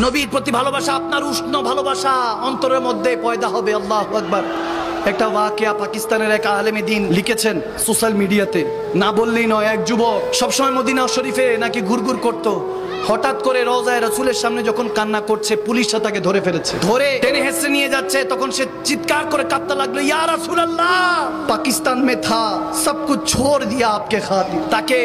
নবীর প্রতি ভালোবাসা, আপনার উষ্ণ ভালোবাসা অন্তরের মধ্যে পয়দা হবে। আল্লাহু আকবার। একটা ওয়াকিয়া পাকিস্তানের এক আলেমে দ্বীন লিখেছেন সোশ্যাল মিডিয়াতে, না বললেই নয়। এক যুবক সবসময় মদিনা শরীফে নাকি ঘুরঘুর করতো, হঠাৎ করে রওজায়ে রাসূলের সামনে যখন কান্না করছে, পুলিশ তাকে ধরে ফেলেছে, ধরে টেনে হেসে নিয়ে যাচ্ছে। তখন সে চিৎকার করে কাঁদতে লাগলো, ইয়া রাসূলুল্লাহ, পাকিস্তান মে থা, সব কুছ ছোড় দিয়া আপকে খাতির। তাকে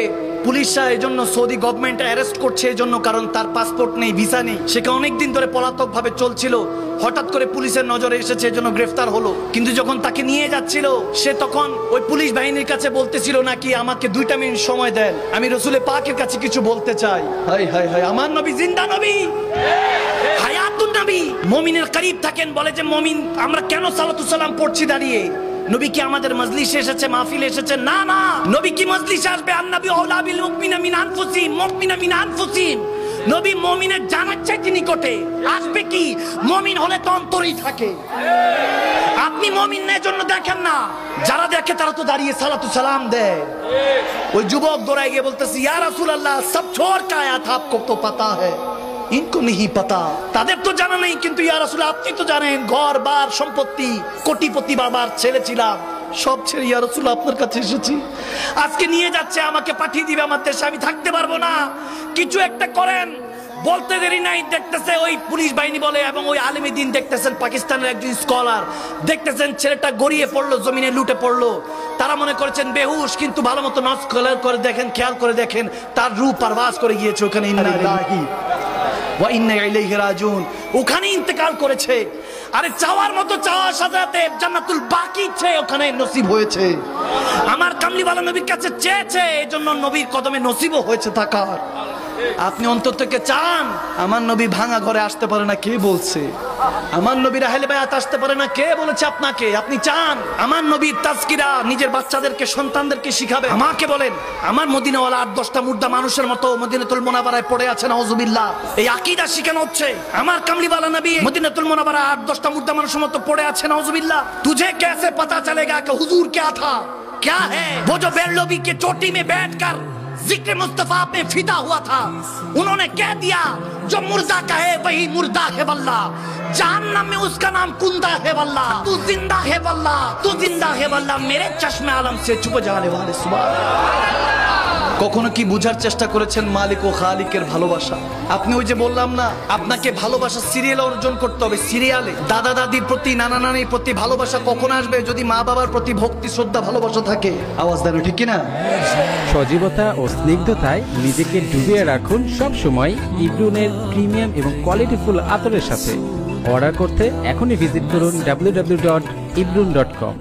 পুলিশরা এই জন্য, সৌদি গভর্নমেন্ট অ্যারেস্ট করছে এই জন্য, কারণ তার পাসপোর্ট নেই, ভিসা নেই। সেটা অনেকদিন ধরে পলাতক ভাবে চলছিল, হঠাৎ করে পুলিশের নজরে এসেছে, এই জন্য গ্রেফতার হলো। কিন্তু যখন তাকে নিয়ে যাচ্ছিল, সে তখন ওই পুলিশ বাহিনীর কাছে বলতেছিল নাকি, আমাকে 2 মিনিট সময় দেন, আমি রাসূলে পাকের কাছে কিছু বলতে চাই। হায় হায় হায়, আমার নবী জিন্দা নবী, হায়াতুন নবী। মুমিনের করিব থাকেন, বলে যে মুমিন আমরা কেন সালাতু সালাম পড়ছি দাঁড়িয়ে? নবী কি আমাদের মজলিসে এসেছে, মাহফিলে এসেছে? না না, নবী কি মজলিসে আসবে? আন-নবী আওলা বিল মুমিনিনা মিন আনফুসিহিম, মুমিনা মিন আনফুসিহিম। নবী মুমিনের জানার চাইতে নিকটে আসবে। কি মুমিন হলে তো অন্তরেই থাকে। আপনি মুমিনের জন্য দেখেন না, যারা দেখে তারা তো দাঁড়িয়ে সালাতু সালাম দেয়। ওই যুবক দৌড়ায় গিয়ে বলতেছে, ইয়া রাসূলুল্লাহ, সব ছোড় কে আয়া থা, আপকো তো পাতা হ্যায়, ইনকো नहीं पता। তাদের তো জানা নেই, কিন্তু ইয়া রাসূল আপনি তো জানেন। ঘর বার সম্পত্তি, কোটিপতি বাবার ছেলে ছিলাম, সব ছেড়ে ইয়া রাসূল আপনার কাছে এসেছি। আজকে নিয়ে যাচ্ছে, আমাকে পাঠিয়ে দিবে আমার দেশে, আমি থাকতে পারবো না, কিছু একটা করেন। বলতে দেরি নাই, দেখতেছে ওই পুলিশ বাহিনী বলে, এবং ওই আলেমে দ্বীন দেখতেছেন, পাকিস্তানের একজন স্কলার দেখতেছেন, ছেলেটা গড়িয়ে পড়লো, জমিনে লুটে পড়লো। তারা মনে করেছেন বেহুশ, কিন্তু ভালো মতো নজ করে দেখেন, খেয়াল করে দেখেন, তার রূহ পারভাস করে গিয়েছে ওখানে। ওখানে ইন্তেকাল করেছে। আরে চাওয়ার মতো চাওয়া সাজাতে জান্নাতুল বাকি চেয়ে ওখানে নসিব হয়েছে। আমার কামলিওয়ালা নবীর কাছে চেয়েছে, এই জন্য নবীর কদমে নসিবও হয়েছে থাকার। আপনি অন্তর থেকে চান, আমার নবী ভাঙা ঘরে আসতে পারে না, কে বলছে? আমার নবীর আহলে বায়াত আসতে পারে না, কে বলেছে আপনাকে? আপনি চান আমার নবীর তাজকিরা নিজের বাচ্চাদেরকে, সন্তানদেরকে শিখাবে? আমাকে বলেন, আমার মদিনাওয়ালা 8-10টা মুর্দা মানুষের মতো মদিনাতুল মুনাওয়ারায় পড়ে আছে, নাউজুবিল্লাহ। এই আকীদা শিখানো হচ্ছে। আমার কামলিওয়ালা নবী মদিনাতুল মুনাওয়ারায় 8-10টা মুর্দা মানুষের মতো পড়ে আছে, নাউজুবিল্লাহ। তুঝে कैसे पता चलेगा कि हुजूर क्या था, क्या है? वो जो बेरलोबी के चोटी में बैठकर जिक्र मुस्तफा पे फिदा हुआ था, उन्होंने कह दिया जो मुर्दा कहे वही मुर्दा है वल्लाह, जहन्नम में उसका नाम कुंदा है वल्लाह, तू जिंदा है वल्लाह, तू जिंदा है वल्लाह, मेरे चश्मे आलम से छुप जाने वाले सुभान। কখনো কি বুঝার চেষ্টা করেছেন মালিক ও খালিকের ভালোবাসা? আপনি ওই যে বললাম না, আপনাকে ভালোবাসা সিরিয়ালে অর্জন করতে হবে। সিরিয়ালে দাদা দাদির প্রতি, নানা নানির প্রতি ভালোবাসা কখন আসবে? যদি মা বাবার প্রতি ভক্তি, শ্রদ্ধা, ভালোবাসা থাকে। আওয়াজ দেন, ঠিক কিনা? সজীবতা ও স্নিগ্ধতায় নিজেকে ডুবিয়ে রাখুন সব সময় ইব্রুনের প্রিমিয়াম এবং কোয়ালিটিফুল আতরের সাথে। অর্ডার করতে এখনই ভিজিট করুন www.ibrun.com।